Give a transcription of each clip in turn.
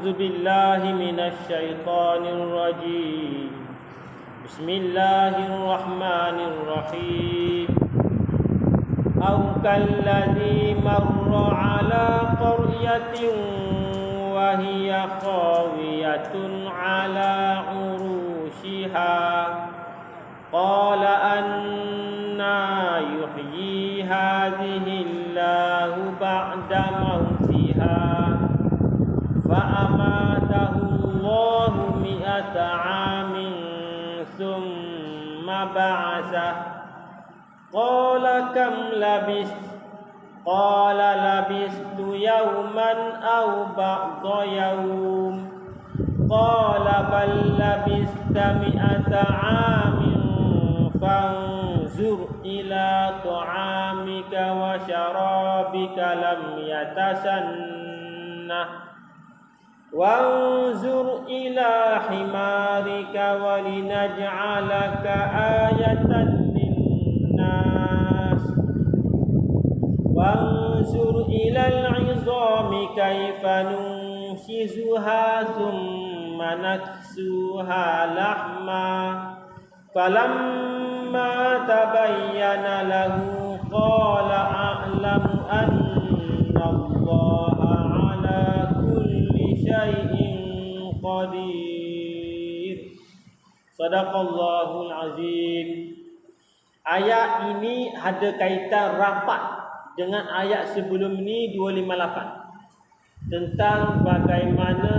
أعوذ بالله من الشيطان الرجيم بسم الله الرحمن الرحيم أو كالذي مر على قرية وهي خاوية على عروشها قال أنى يحيي هذه الله بعد موتها فأماته الله 100 عام ثم بعثه قال كم لبثت قال لبثت يوما أو بعض يوم قال بل لبثت 100 عام فانظر إلى طعامك وشرابك لم يتسنه وانظر إلى حمارك ولنجعلك آية للناس وانظر إلى العظام كيف ننشزها ثم نكسوها لحما فلما تبين له قال أعلم أن الله على كل شيء قدير. Sadaqallahul azim. Ayat ini ada kaitan rapat dengan ayat sebelum ini 258 tentang bagaimana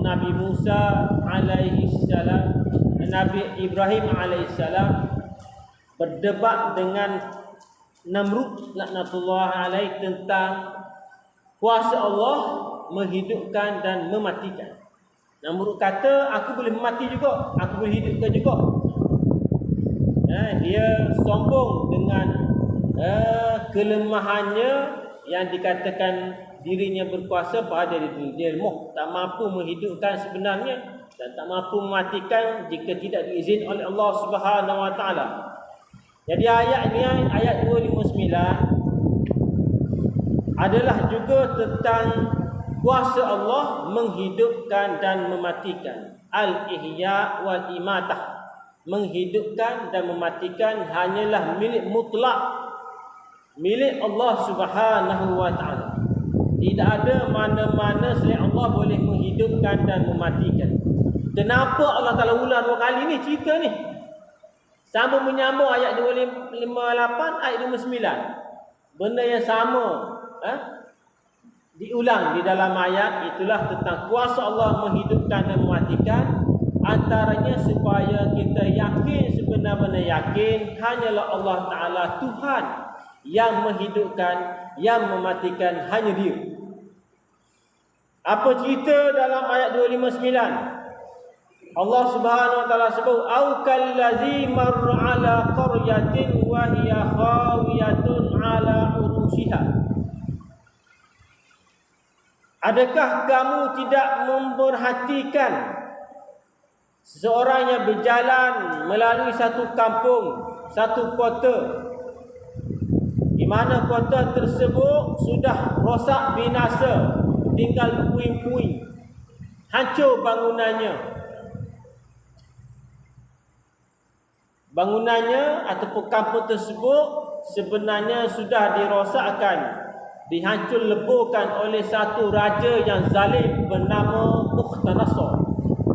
Nabi Musa alaihi salam, Nabi Ibrahim alaihissalam berdebat dengan Namrud laknatullah alaih tentang kuasa Allah menghidupkan dan mematikan. Namrud kata, aku boleh mati juga, aku boleh hidupkan juga. Dia sombong dengan kelemahannya yang dikatakan dirinya berkuasa pada diri dia lemah, tak mampu menghidupkan sebenarnya dan tak mampu mematikan jika tidak diizinkan oleh Allah Subhanahu wa taala. Jadi ayat ini, ayat 259 adalah juga tentang kuasa Allah menghidupkan dan mematikan. Al-ihya wal imatah. Menghidupkan dan mematikan hanyalah milik mutlak, milik Allah Subhanahu wa taala. Tidak ada mana-mana selain Allah boleh menghidupkan dan mematikan. Kenapa Allah Ta'ala ulang 2 kali ni cerita ni? Sama menyambung ayat 258, ayat 29. Benda yang sama diulang di dalam ayat, itulah tentang kuasa Allah menghidupkan dan mematikan. Antaranya supaya kita yakin, sebenar-benar yakin hanyalah Allah Ta'ala Tuhan yang menghidupkan, yang mematikan, hanya Dia. Apa cerita dalam ayat 259? Allah Subhanahu wa taala sebut au kallazi marra ala qaryatin wa hiya khawiyatun ala urushiha. Adakah kamu tidak memperhatikan seseorang yang berjalan melalui satu kampung, satu kota, di mana kota tersebut sudah rosak binasa, tinggal puing-puing, hancur bangunannya ataupun kampung tersebut sebenarnya sudah dirosakkan, dihancur leburkan oleh satu raja yang zalim bernama Bukhtanasar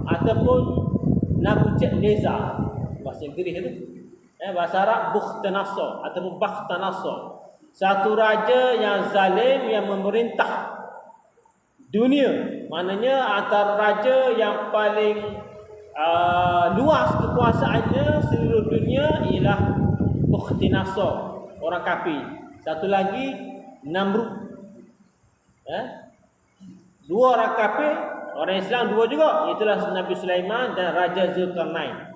ataupun Nabucodonosor, bahasa Inggeris itu. Bahasa Arab Bukhtanasar ataupun Bakhtanasar, satu raja yang zalim yang memerintah dunia. Maknanya antara raja yang paling luas kekuasaannya seluruh dunia ialah Bukhtanasar, orang kafir. Satu lagi Namrud. Dua orang kafir, orang Islam dua juga, itulah Nabi Sulaiman dan Raja Zulkarnain.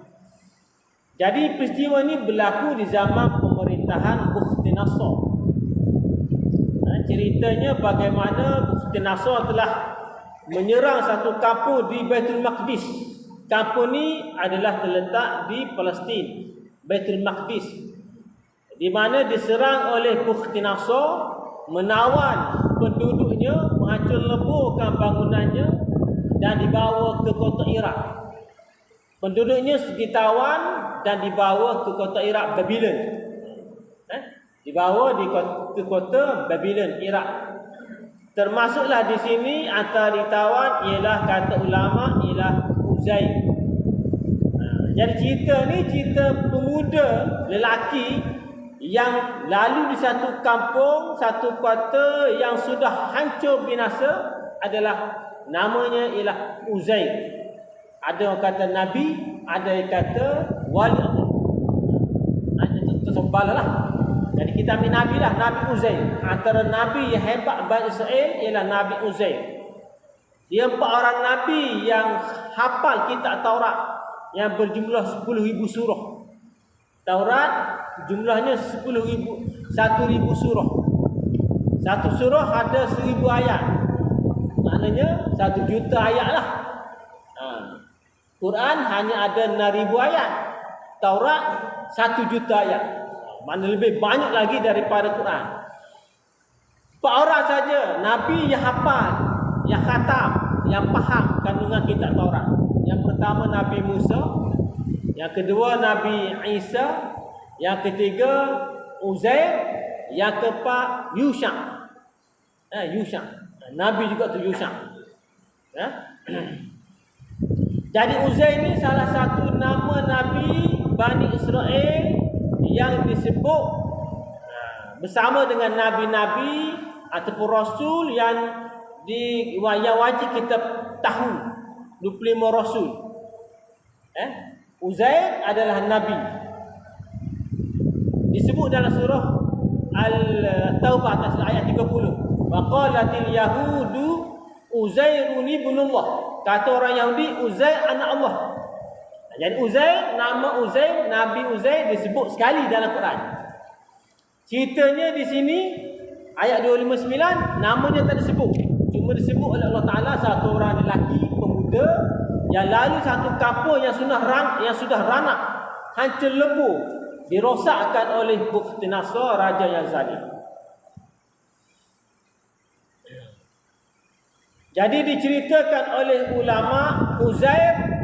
Jadi peristiwa ini berlaku di zaman pemerintahan Bukhtanasar. Ceritanya bagaimana Bukhtanasar telah menyerang satu kampung di Baitul Maqdis. Kampung ini adalah terletak di Palestin, Baitul Maqdis, di mana diserang oleh Bukhtanasar, menawan penduduknya, menghancur leburkan bangunannya dibawa ke kota Iraq. Penduduknya ditawan dan dibawa ke kota Iraq, Babylon. Dibawa ke kota Babylon, Iraq. Termasuklah di sini antara ditawan ialah kata ulama ialah Uzair. Jadi cerita ni cerita pemuda lelaki yang lalu di satu kampung, satu kota yang sudah hancur binasa, adalah namanya ialah Uzair. Ada yang kata nabi, ada yang kata wali Allah. Tersembahlah. Jadi kita ambil nabi lah, Nabi Uzair. Antara nabi yang hebat Bani Israel ialah Nabi Uzair. Dia 4 orang nabi yang hafal kitab Taurat yang berjumlah 10,000 surah. Taurat jumlahnya 1,000 surah. Satu surah ada 1,000 ayat. Maknanya 1 juta ayat lah. Quran hanya ada 6,000 ayat. Taurat 1 juta ayat. Mana lebih banyak lagi daripada Quran. 4 orang saja nabi yang hafal, yang khatam, yang faham kandungan kitab Taurat. Yang pertama Nabi Musa, yang kedua Nabi Isa, yang ketiga Uzair, yang keempat Yusha. Yusha. Nabi juga tu Yusha. Jadi Uzair ni salah satu nama Nabi Bani Israel yang disebut bersama dengan nabi-nabi ataupun rasul yang wajib kita tahu. 25 rasul. Uzair adalah nabi. Disebut dalam surah Al-Taubah ayat 30. Wa qalatil yahudu Uzairun ibnullah. Kata orang Yahudi Uzair anak Allah. Jadi Uzair, nama Uzair, Nabi Uzair disebut sekali dalam Quran. Ceritanya di sini ayat 259 namanya tak disebut. Cuma disebut oleh Allah Taala satu orang lelaki pemuda yang lalu satu kampung yang sudah ranak, hancur lebur, dirosakkan oleh Bukhtinasar, raja yang zalim. Jadi diceritakan oleh ulama Uzair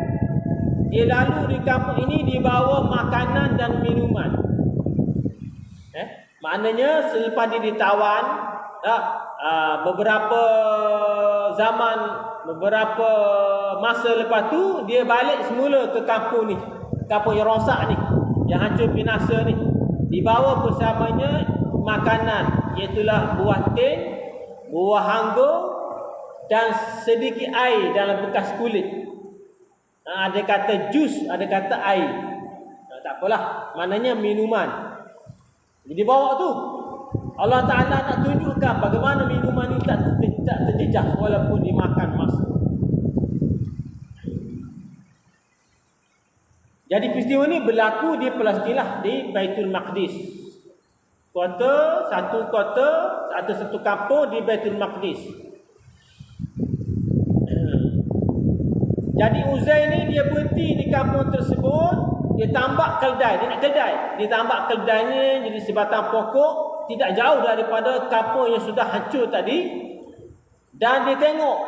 dia lalu di kampung ini dibawa makanan dan minuman. Maknanya selepas dia ditawan, beberapa zaman, beberapa masa lepas tu dia balik semula ke kampung ni, kampung yang rosak ni, yang hancur binasa ni. Dibawa bersamanya makanan, iaitulah buah tin, buah anggur dan sedikit air dalam bekas kulit. Ada kata jus, ada kata air. Tak apalah, maknanya minuman. Jadi bawa tu Allah Ta'ala nak tunjukkan bagaimana minuman ini tak terjejak walaupun dimakan masa. Jadi peristiwa ini berlaku di Palestin lah, di Baitul Maqdis. Satu kampung di Baitul Maqdis. Jadi Uzair ni dia berhenti di kampung tersebut. Dia tambak keldai, dia nak keldai. Dia tambak keldainya jadi sebatang pokok tidak jauh daripada kampung yang sudah hancur tadi. Dan dia tengok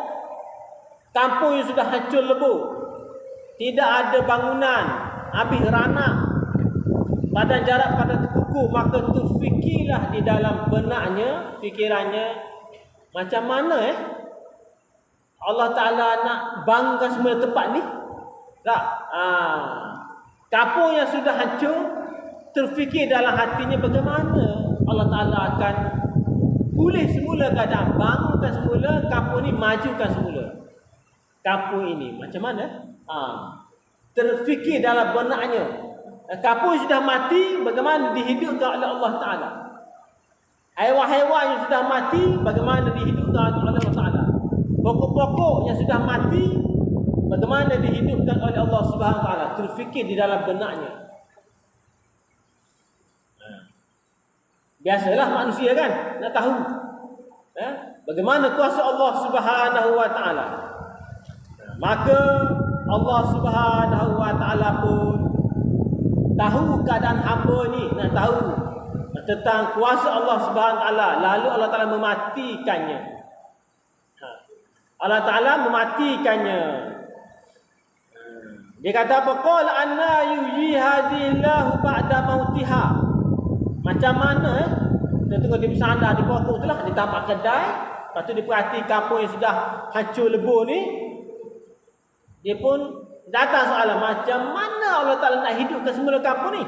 kampung yang sudah hancur lebur. Tidak ada bangunan, habis ranak, badan jarak pada terkukur. Maka terfikirlah di dalam benaknya, fikirannya, macam mana Allah Ta'ala nak bangunkan semua tempat ni? Tak. Kampung yang sudah hancur, terfikir dalam hatinya bagaimana Allah Ta'ala akan pulih semula keadaan, bangunkan semula kampung ni, majukan semula kampung ini. Macam mana? Terfikir dalam benaknya. Kampung sudah mati, bagaimana dihidupkan oleh Allah Ta'ala? Haiwan-haiwan yang sudah mati, bagaimana dihidupkan oleh Allah Ta'ala? Pokok-pokok yang sudah mati, bagaimana dihidupkan oleh Allah Subhanahu Wa Taala? Terfikir di dalam benaknya. Biasalah manusia kan nak tahu bagaimana kuasa Allah Subhanahu Wa Taala. Maka Allah Subhanahu Wa Taala pun tahu keadaan hamba ni, nak tahu tentang kuasa Allah Subhanahu Wa Taala. Lalu Allah Taala mematikannya. Allah Ta'ala mematikannya. Dia kata apa? Qala anna yuhyi hadhillahu ba'da mautiha. Macam mana dia tengok dia bersandar di pokok tu lah, dia tapak kedai, lepas tu dia perhati kampung yang sudah hancur lebur ni. Dia pun datang soalan, macam mana Allah Ta'ala nak hidupkan semula kampung ni?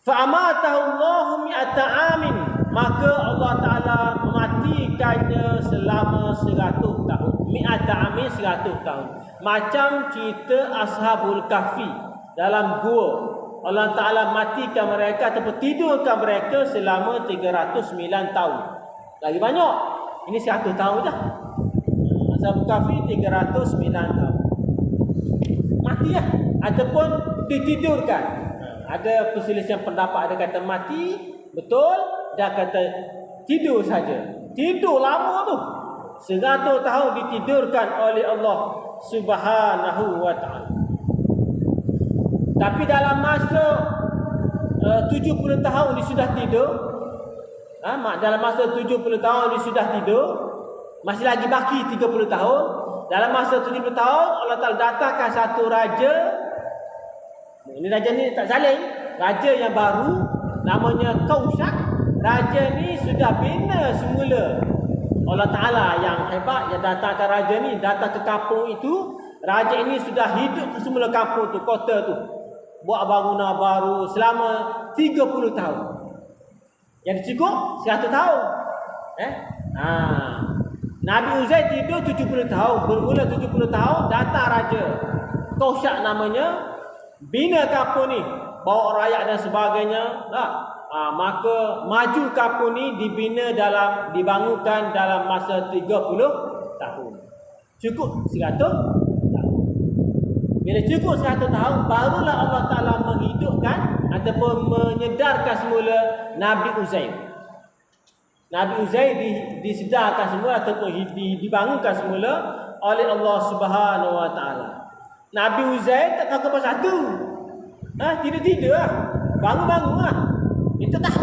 Fa'amatahu Allahu mi'ata amin. Maka Allah Ta'ala mematikannya selama 100 tahun. Mi'ata amin, 100 tahun. Macam cerita Ashabul Kahfi dalam gua. Allah Ta'ala matikan mereka ataupun tidurkan mereka selama 309 tahun. Lagi banyak. Ini 100 tahun je. Ashabul Kahfi 309 tahun. Mati lah. Ataupun ditidurkan. Ada perselisihan pendapat, ada kata mati betul, dan kata tidur saja. Tidur lama tu. 100 tahun ditidurkan oleh Allah Subhanahu wa ta'ala. Tapi dalam masa 70 tahun dia sudah tidur. Dalam masa 70 tahun dia sudah tidur, masih lagi baki 30 tahun. Dalam masa 70 tahun Allah Ta'ala datangkan satu raja. Ini raja ni tak saling. Raja yang baru namanya Kausak. Raja ni sudah bina semula. Allah Ta'ala yang hebat yang datangkan raja ni, datang ke kampung itu. Raja ini sudah hidup ke semula kampung tu, kota tu. Buat bangunan baru selama 30 tahun. Yang cukup 100 tahun. Nabi Uzair tidur 70 tahun. Bermula 70 tahun datang raja Kausak namanya, bina kampung ni, bawa rakyat dan sebagainya. Maka maju kampung ni dibangunkan dalam masa 30 tahun. Cukup 100 tahun. Bila cukup 100 tahun, barulah Allah Ta'ala menghidupkan ataupun menyedarkan semula Nabi Uzair. Nabi Uzair disedarkan semula ataupun dibangunkan semula oleh Allah Subhanahu wa Ta'ala. Nabi Uzair tak tahu apa satu. Tidur-tidur lah. Bangun-bangun lah. Dia tak tahu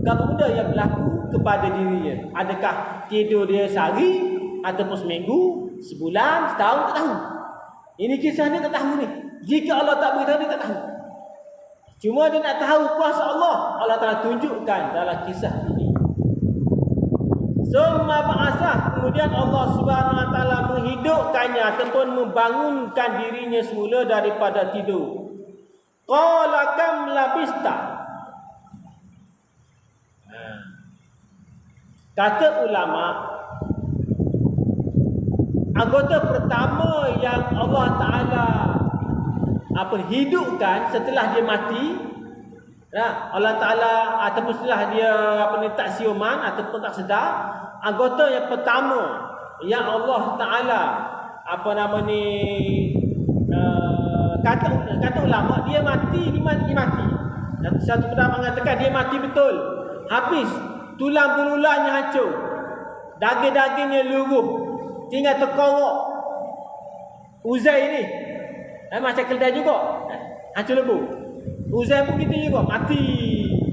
apa benda yang berlaku kepada dirinya. Adakah tidur dia sehari ataupun seminggu, sebulan, setahun, tak tahu. Ini kisah ni tak tahu ni. Jika Allah tak beritahu, dia tak tahu. Cuma dia nak tahu kuasa Allah. Allah Ta'ala tunjukkan dalam kisah ini. Summa ba'asah, kemudian Allah Subhanahu wa Ta'ala menghidupkannya ataupun membangunkan dirinya semula daripada tidur. Qala kam labista. Kata ulama, anggota pertama yang Allah Ta'ala hidupkan setelah dia mati, Allah Ta'ala ataupun setelah dia tak siuman ataupun tak sedar, anggota yang pertama yang Allah Ta'ala kata ulama, dia mati. Satu pendapat mengatakan dia mati betul, habis tulang belulangnya hancur, daging-dagingnya luruh, tinggal terkorok. Uzair ni macam keledai juga, hancur lebur. Uzair pun gitu juga, mati,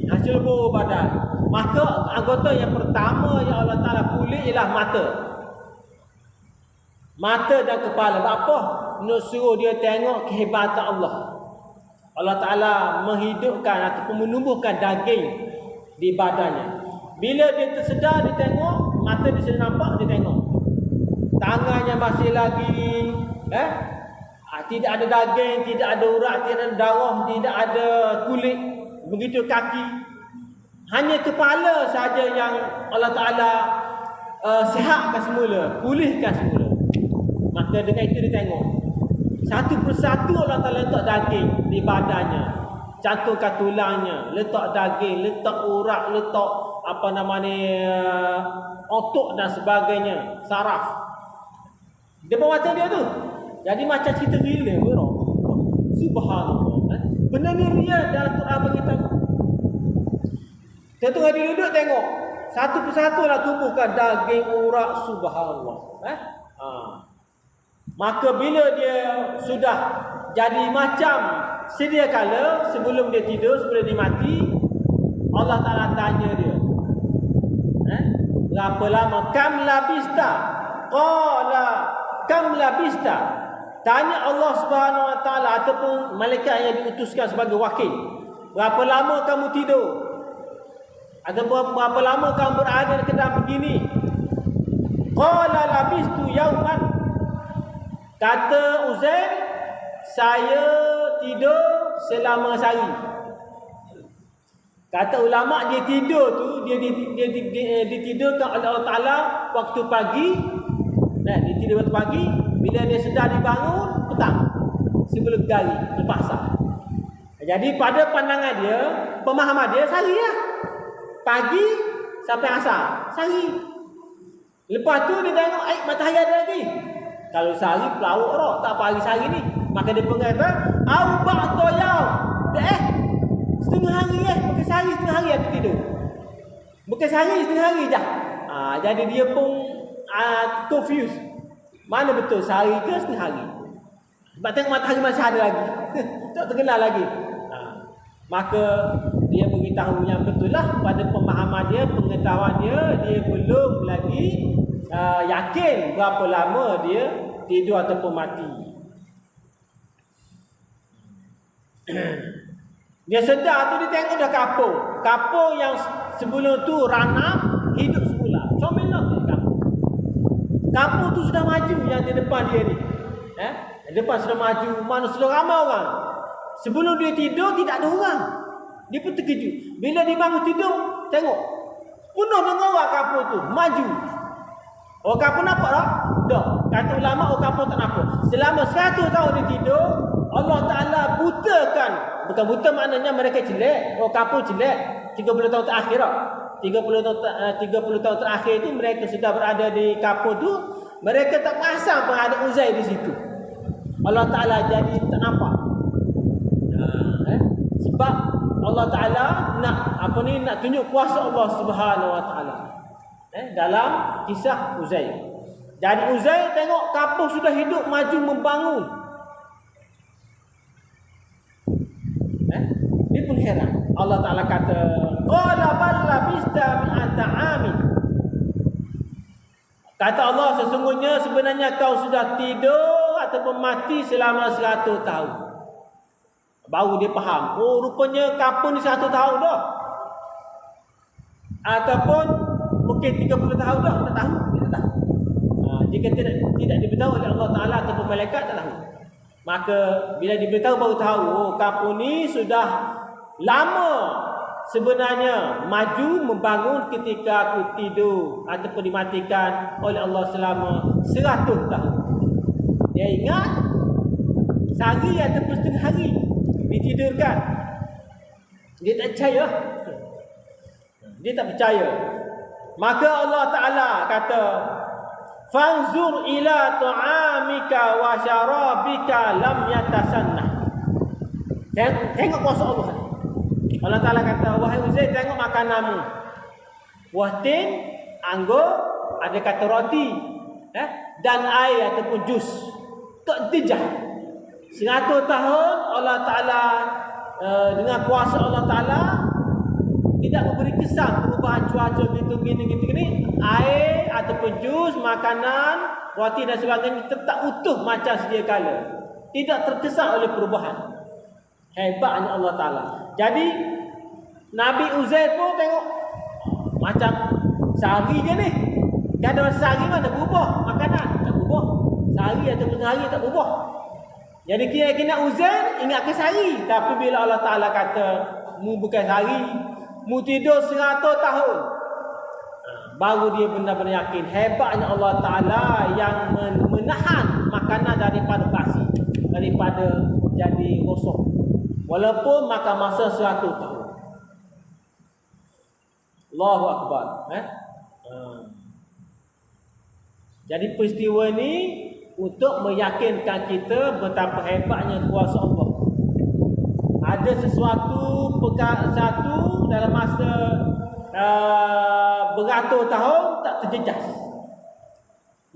hancur lebur badan. Maka anggota yang pertama yang Allah Ta'ala pulih ialah mata dan kepala. Apa? Nak suruh dia tengok kehebatan Allah. Allah Ta'ala menghidupkan ataupun menumbuhkan daging di badannya. Bila dia tersedar, dia tengok, mata dia sudah nampak, dia tengok. Tangannya masih lagi tidak ada daging, tidak ada urat, tidak ada darah, tidak ada kulit. Begitu kaki. Hanya kepala saja yang Allah Ta'ala sihatkan semula, pulihkan semula. Maka dengan itu dia tengok. Satu persatu Allah Ta'ala letak daging di badannya. Cantumkan tulangnya, letak daging, letak urat, letak otot dan sebagainya, saraf. Depan mata dia tu. Jadi macam cerita filem bro. Subhanallah. Benda ni real dalam Quran beritahu. Tengok dia duduk tengok. Satu persatu lah tumbuhkan daging, urat, subhanallah. Maka bila dia sudah jadi macam sedia kala sebelum dia tidur, sebelum dia mati, Allah Ta'ala tanya dia. Berapa lama? Kam labista? Qala kam labista? Tanya Allah Subhanahu Wa Taala ataupun malaikat yang diutuskan sebagai wakil, berapa lama kamu tidur? Ataupun berapa lama kamu berada di kedai begini? Qala labistu yauman. Kata Uzair, saya tidur selama sehari. Kata ulama, dia tidur tu dia ditidurkan oleh Allah Taala waktu pagi. Dia tidur waktu pagi, bila dia sedar dibangun petang sebelum gari lepas asar. Jadi pada pandangan dia, pemahaman dia sehari lah. Pagi sampai asar, sehari. Lepas tu dia tengok matahari ada lagi. Kalau sehari pelawak roh, tak pagi sehari ni. Maka dia pengata, au ba'da yaum. Setengah hari bukan sehari, setengah hari aku tidur. Bukan sehari, setengah hari je. Jadi dia pun confused. Mana betul sehari ke setengah hari? Sebab tengok matahari masih ada lagi. Tak terkenal lagi. Maka dia beritahu yang betul lah pada pemahaman dia, pengetahuan dia, dia belum lagi yakin berapa lama dia tidur ataupun mati. Dia sedar tu, dia tengok dah kapur. Kapur yang sebelum tu ranap, hidup semula. Comel lah kapur. Kapur tu sudah maju yang di depan dia ni. Di depan sudah maju, mana sudah ramai orang. Sebelum dia tidur, tidak ada orang. Dia pun terkejut. Bila dia bangun tidur, tengok. Penuh dengan orang kapur tu, maju. Orang kapur nampak tak? Tak. Kata ulama, orang kapur tak nampak. Selama 100 tahun dia tidur, Allah Ta'ala butakan. Bukan buta maknanya mereka jelek. Orang kapur jelek. 30 tahun terakhir tak? 30 tahun terakhir itu mereka sudah berada di kapur tu. Mereka tak pasang pun ada Uzair di situ. Allah Ta'ala jadi tak nampak. Sebab Allah Ta'ala nak tunjuk kuasa Allah Subhanahu Wa Ta'ala dalam kisah Uzair. Jadi Uzair tengok kapur sudah hidup, maju, membangun. Dia pun heran. Allah Ta'ala kata, qala bal labista mi'ata amin. Kata Allah, sesungguhnya sebenarnya kau sudah tidur ataupun mati selama 100 tahun. Baru dia faham. Oh, rupanya kapur ni 100 tahun dah. Ataupun mungkin 30 tahun dah. Tak tahu. Dia tak tahu. Jika tidak diberitahu oleh Allah Ta'ala ataupun malaikat, tak tahu. Maka bila diberitahu baru tahu, oh, kapur ni sudah lama sebenarnya maju, membangun ketika aku tidur ataupun dimatikan oleh Allah selama 100 tahun. Dia ingat sehari ataupun setengah hari ditidurkan. Dia tak percaya. Dia tak percaya. Maka Allah Ta'ala kata, fanzur ila ta'amika wa syarabika lam yatasannah. Tengok kuasa Allah. Allah Ta'ala kata, wahai Uzair, tengok makananmu. Buah tin, anggur, ada kata roti, dan air ataupun jus. Tak tijah. 100 tahun Allah Ta'ala dengan kuasa Allah Ta'ala tidak memberi kesan perubahan cuaca gini. Air ataupun jus, makanan, roti dan sebagainya tetap utuh macam sedia kala. Tidak terkesan oleh perubahan. Hebatnya Allah Ta'ala. Jadi Nabi Uzair pun tengok macam sehari je ni. Kan ada sehari mana berubah makanan, tak berubah. Sehari ataupun sehari tak berubah. Jadi kira-kira Uzair ingat ke sehari. Tapi bila Allah Ta'ala kata, mu bukan sehari, mu tidur 100 tahun, baru dia benar-benar yakin hebatnya Allah Ta'ala yang menahan makanan daripada basi, daripada jadi rosak, walaupun makan masa 100 tahun. Allahu Akbar. Jadi peristiwa ni untuk meyakinkan kita betapa hebatnya kuasa Allah. Ada sesuatu perkara satu dalam masa beratus tahun tak terjejas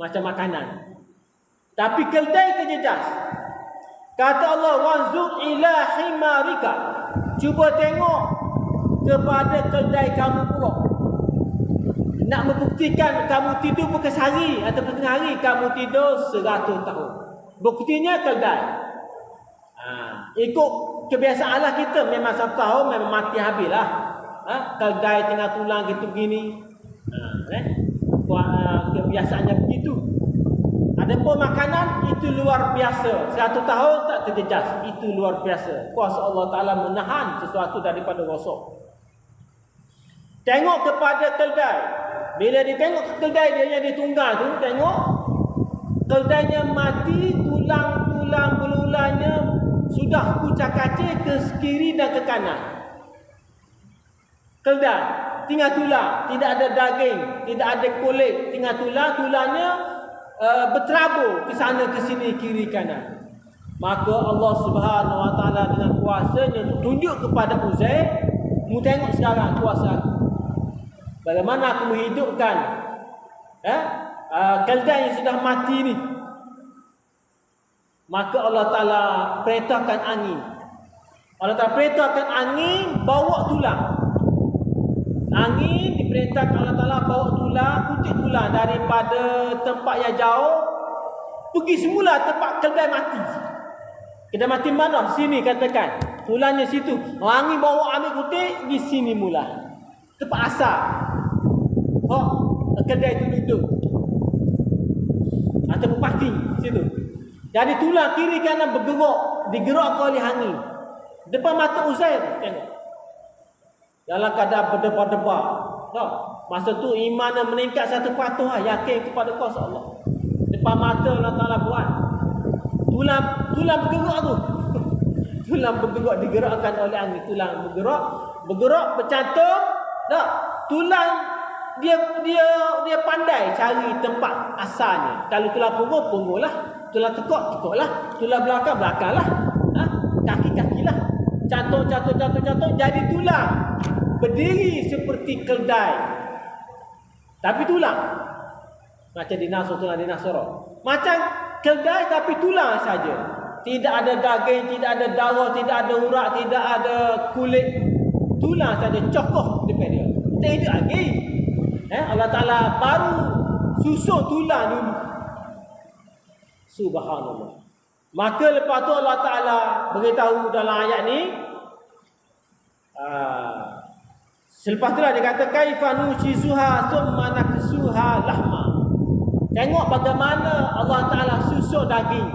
macam makanan, tapi keldai terjejas. Kata Allah, wanzur ila himarika, cuba tengok kepada keldai kamu pula. Nak membuktikan kamu tidur bukan sehari ataupun setengah hari, kamu tidur 100 tahun. Buktinya keldai. Ikut kebiasaan lah kita, memang satu tahun memang mati habis lah. Keldai tengah tulang gitu gini. Kebiasaannya begitu. Adapun makanan itu luar biasa. 1 tahun tak terjejas. Itu luar biasa. Kuasa Allah Ta'ala menahan sesuatu daripada rosak. Tengok kepada keldai. Bila dia tengok keldai dia yang ditunggal tu, tengok keldainya mati, tulang-tulang belulanya sudah kucak-kacir ke kiri dan ke kanan. Keldai tinggal tulang, tidak ada daging, tidak ada kulit, tinggal tulang, tulangnya berterabur ke sana ke sini, kiri kanan. Maka Allah Subhanahu Wa Taala dengan kuasanya tunjuk kepada Uzair, "Mu tengok sekarang kuasa aku. Bagaimana aku menghidupkan keldai yang sudah mati ni." Maka Allah Ta'ala perintahkan angin. Allah Ta'ala perintahkan angin bawa tulang. Angin diperintahkan Allah Ta'ala bawa tulang, kutip tulang daripada tempat yang jauh pergi semula tempat keldai mati. Keldai mati mana? Sini katakan. Tulangnya situ. Angin bawa ambil kutip di sini mula. Tempat asal. Keldai itu duduk. Atau parking situ. Jadi tulang kiri kanan bergerak, digerakkan oleh angin. Depan mata Uzair tengok. Dalam keadaan berdebar-debar. Masa tu iman meningkat 1%, yakin kepada kuasa Allah. Depan mata Allah Ta'ala buat. Tulang bergerak tu. Tulang bergerak digerakkan oleh angin. Tulang bergerak bercantum. Tulang dia pandai cari tempat asalnya. Kalau tulang punggung lah. Tulang tekuk lah. Tulang belakang lah. Kaki lah. Cantum. Jadi tulang. Berdiri seperti keldai. Tapi tulang. Macam dinosaur. Macam keldai tapi tulang saja. Tidak ada daging, tidak ada darah, tidak ada urat, tidak ada kulit. Tulang saja, cokoh depan dia. Tak hidup lagi. Allah Ta'ala baru susun tulang dulu. Subhanallah. Maka lepas tu Allah Ta'ala beritahu dalam ayat ni, selepas tu lah dia kata kaifa nushisuha thumma naksuha lahma. Tengok bagaimana Allah Ta'ala susun daging.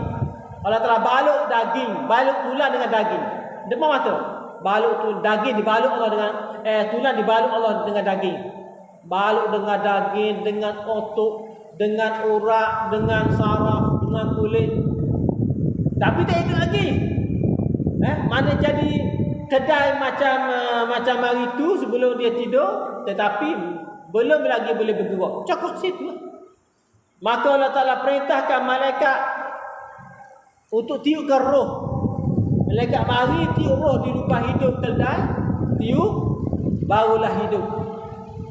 Allah Ta'ala balut daging, balut tulang dengan daging. Depan mata. Balut tu daging dibalut Allah dengan tulang dibalut Allah dengan daging. Balut dengan daging, dengan otot, dengan urat, dengan saraf, dengan kulit. Tapi tak hidup lagi. Mana jadi kedai macam hari tu sebelum dia tidur, tetapi belum lagi boleh bergerak. Cukup situ. Maka Allah Ta'ala perintahkan malaikat untuk tiupkan roh. Malaikat mari tiup roh di lubang hidung keldai, tiup barulah hidup.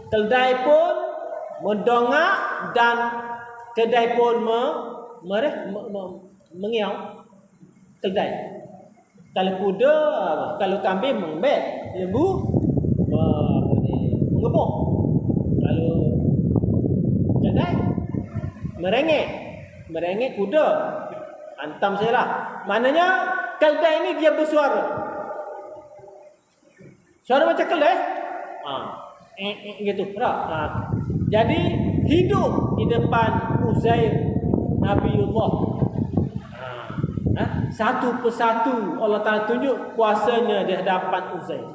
Keldai pun mendongak dan keldai pun mengiau. Keldai. Kalau kuda, kalau kambing membek, lembu mengebuk. Kalau keldai merengek kuda. Hantam saya lah. Maknanya keldai ini dia bersuara. Suara macam keldai. Gitu. Jadi hidup di depan Uzair Nabiullah. Satu persatu Allah Ta'ala tunjuk kuasanya di hadapan Uzair.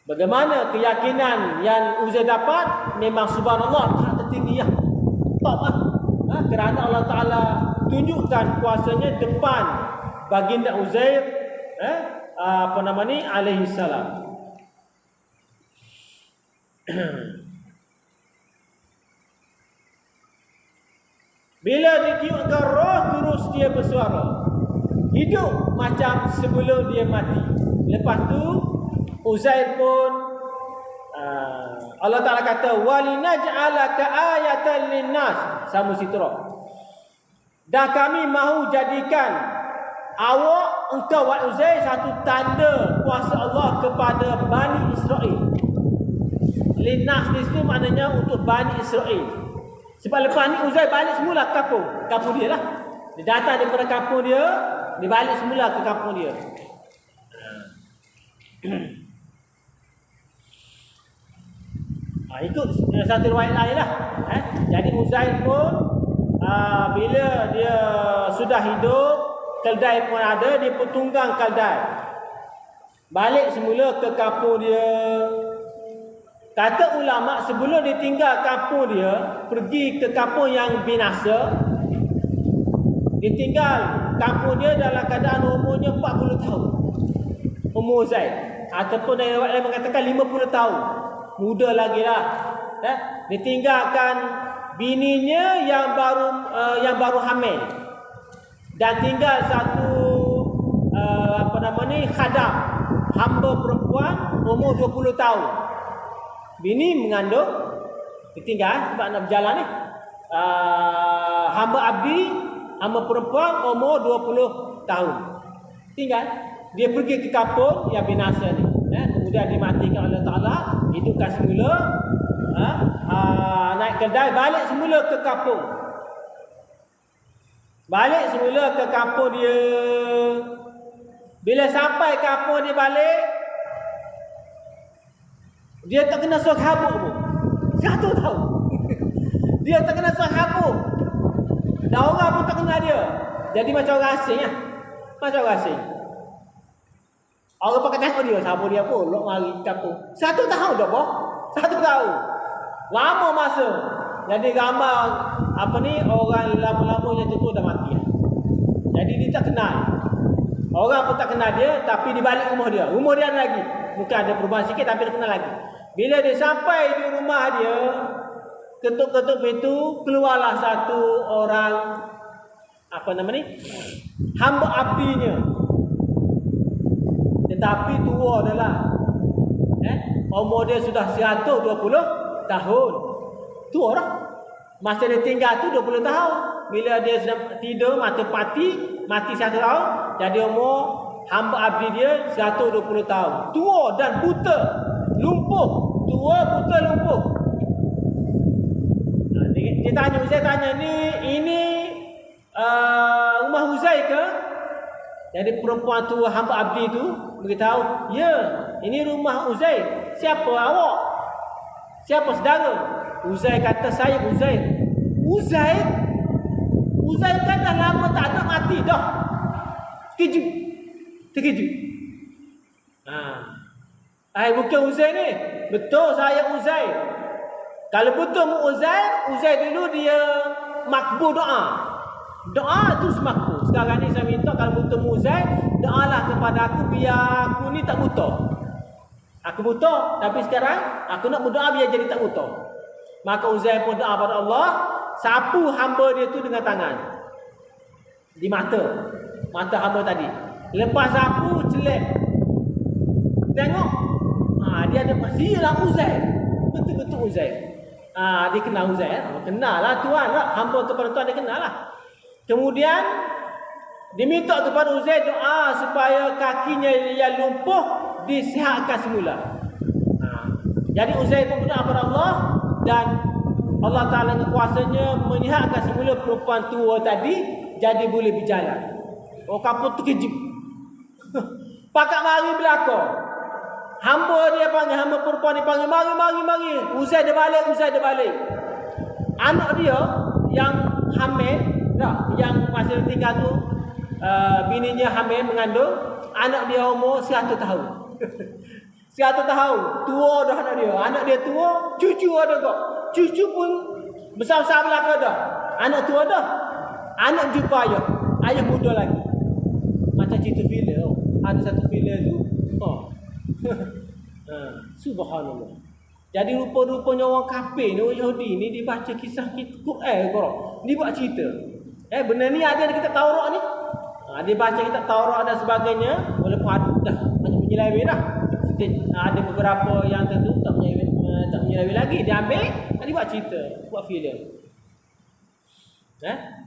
Bagaimana keyakinan yang Uzair dapat? Memang subhanallah tak tertinggi lah. Top lah. Kerana Allah Ta'ala tunjukkan kuasanya depan baginda Uzair alaihi salam. Bila ditiupkan roh, terus dia bersuara. Hidup macam sebelum dia mati. Lepas tu Uzair pun Allah Ta'ala kata walinaj'alaka ayatan linnas. Sama sitrah. Dan kami mahu jadikan awak, engkau wahai Uzair, satu tanda kuasa Allah kepada Bani Israel. Linnas di situ maknanya untuk Bani Israel. Sebab lepas ni Uzair balik semula ke kampung dia lah. Dia datang daripada kampung dia, dia balik semula ke kampung dia. Ikut satu riwayat lain lah. Jadi Uzair pun bila dia sudah hidup, keldai pun ada, dia pun tunggang keldai. Balik semula ke kampung dia. Kata ulama, sebelum dia tinggal kampung dia, pergi ke kampung yang binasa, dia tinggal kampung dia dalam keadaan umurnya 40 tahun. Umur Uzair. Ataupun dari riwayat lain mengatakan 50 tahun. Muda lagi lah. Dia tinggalkan bininya yang baru hamil. Dan tinggal satu khadam, hamba perempuan umur 20 tahun. Bini mengandung, ditinggal sebab nak berjalan ni. Hamba abdi, hamba perempuan umur 20 tahun. Tinggal. Dia pergi ke kampung yang binasa ni. Kemudian dimatikan oleh Allah Ta'ala, hidupkan semula. Naik kedai, balik semula ke kampung. Balik semula ke kampung dia. Bila sampai kampung dia balik, dia tak kena suara habuk pun. 100 tahun. Dia tak kena suara habuk. Dan orang pun tak kenal dia. Jadi macam orang asing lah. Macam orang asing. Orang pakai tengok dia, siapa dia pun, lok mari kampung. 1 tahun dah boh. 1 tahun. Lama masa. Jadi ramai orang lama-lamanya tu dah mati. Jadi dia tak kenal. Orang pun tak kenal dia, tapi di balik rumah dia. Rumah dia ada lagi. Bukan ada perubahan sikit, tapi dia kenal lagi. Bila dia sampai di rumah dia, ketuk-ketuk pintu, keluarlah satu orang hamba abdinya. Tetapi tua dah lah. Umur dia sudah 120 tahun. Tua dah. Masa dia tinggal tu 20 tahun. Bila dia sudah tidur, mati 1 tahun. Jadi umur hamba abdi dia 120 tahun. Tua dan buta. Lumpuh. Tua, buta, lumpuh. Saya tanya, ini rumah Uzair ke? Jadi perempuan tu, hamba abdi tu beritahu, ya, ini rumah Uzair. Siapa awak? Siapa saudara? Uzair kata, saya Uzair. Uzair kan dah lama tak ada, mati dah. Terkejut. Bukan Uzair ni. Betul saya Uzair. Kalau betul Uzair dulu dia makbul doa. Doa tu semakbul. Sekarang ni saya minta kalau betul Uzair, doalah kepada aku biar aku ni tak buta. Aku buta, tapi sekarang aku nak berdoa biar jadi tak buta. Maka Uzair pun doa pada Allah, sapu hamba dia tu dengan tangan. Di mata hamba tadi. Lepas sapu, celek. Tengok. Dia ada pasilah Uzair. Betul-betul Uzair. Dia kenal Uzair. Kenal lah Tuhan lah. Hamba kepada Tuhan dia kenal lah. Kemudian diminta kepada Uzair doa supaya kakinya yang lumpuh disihatkan semula. Jadi Uzair pun berdoa kepada Allah dan Allah Ta'ala dengan kuasanya menyihatkan semula perempuan tua tadi jadi boleh berjalan. Orang kampung terkejut. Pakak mari belakang. Hamba dia panggil, hamba perempuan dia panggil, mari. Uzair dia balik. Anak dia yang hamil, yang masih tinggal tu, bininya hamil mengandung, anak dia umur 100 tahun. 100 tahun, tua dah anak dia. Anak dia tua, cucu ada kok. Cucu pun besar-besar belakang dah. Anak tua dah. Anak jumpa ayah muda lagi. Macam cerita filem. Ada satu filem tu. Subhanallah. Jadi rupa-rupanya orang kafir ni, orang Yahudi ni, dia baca kisah Quran korang. Dia buat cerita. Benda ni ada kita Taurat ni. Dia baca kitab Taurat dan sebagainya, walaupun ada dah banyak penyeleweng dah. Ada beberapa yang tentu tak menyeleweng lagi. Dia ambil, dia buat cerita, buat filem.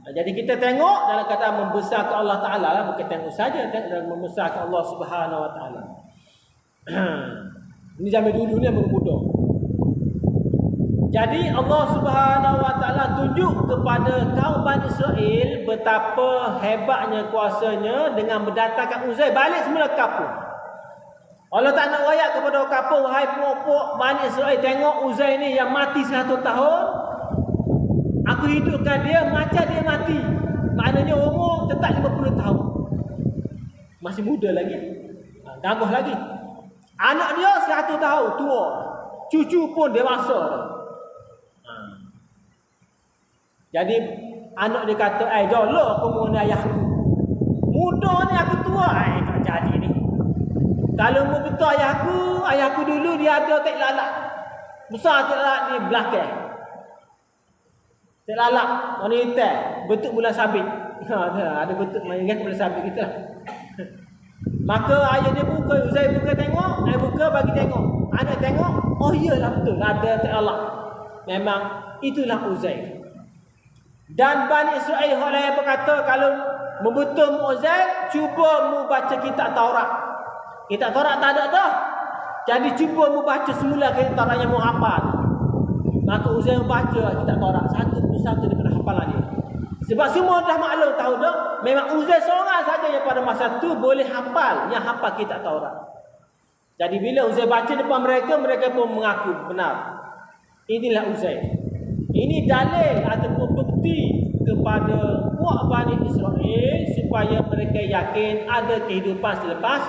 Jadi kita tengok dalam kata membesarkan Allah Ta'ala lah. Bukan tengok saja, tengok membesarkan Allah Subhanahu Wa Ta'ala. Ini zaman dulu ni yang muda. Jadi Allah Subhanahu Wa Taala tunjuk kepada kaum Bani Israel betapa hebatnya kuasanya dengan mendatangkan Uzair balik semula ke kampung. Allah tak nak royak kepada orang kampung, wahai puak-puak Bani Israel, tengok Uzair ni yang mati 100 tahun. Aku hidupkan dia macam dia mati. Maknanya umur tetap 50 tahun. Masih muda lagi. Gagah lagi. Anak dia 100 tahun, tua. Cucu pun dewasa dah. Jadi anak dia kata, jauhlah aku mengenai ayahku. Muda ni aku tua, tak jadi ni. Kalau mau betul ayahku dulu dia ada tek lalat. Besar tek lalat di belakang. Tek lalat wanita bentuk bulan sabit. Ada bentuk ingat bulan sabit kita. Maka ayah dia buka, Uzair buka tengok, ayah buka bagi tengok. Anak tengok, oh iyalah betul ada tek lalat. Memang itulah Uzair. Dan Bani Israel hak lain berkata kalau membetul Uzair, cuba mu baca kitab Taurat. Kitab Taurat tak ada dah. Jadi cuba mu baca semula kitab Taurat yang mu hafal. Maka Uzair baca kitab Taurat satu persatu daripada hafalan dia. Sebab semua dah maklum tahu dah, memang Uzair seorang saja yang pada masa tu boleh hafal, yang hafal kitab Taurat. Jadi bila Uzair baca depan mereka, mereka pun mengaku benar. Inilah Uzair. Ini dalil ataupun bukti kepada puak Bani Israel supaya mereka yakin ada kehidupan selepas